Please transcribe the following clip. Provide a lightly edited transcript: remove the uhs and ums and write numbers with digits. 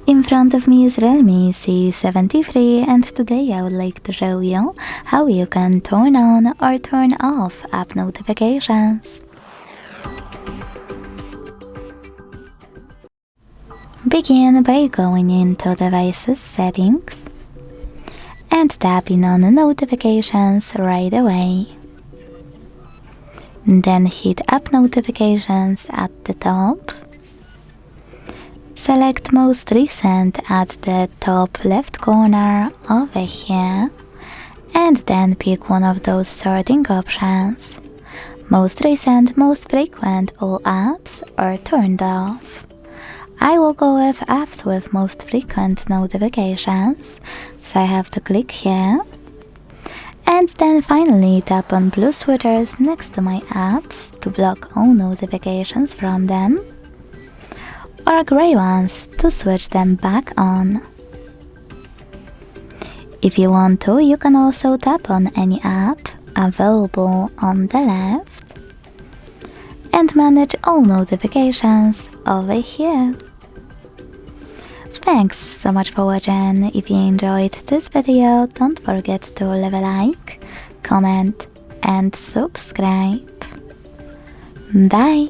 In front of me is REALME C73 and today I would like to show you how you can turn on or turn off app notifications. Begin by going into Devices Settings and tapping on Notifications right away. Then hit App Notifications at the top. Select Most Recent at the top left corner over here and then pick one of those sorting options. Most Recent, Most Frequent, all apps are turned off. I will go with apps with most frequent notifications, so I have to click here. And then finally tap on blue switches next to my apps to block all notifications from them, or grey ones to switch them back on. If you want to, you can also tap on any app available on the left and manage all notifications over here. Thanks so much for watching. If you enjoyed this video, don't forget to leave a like, comment and subscribe. Bye!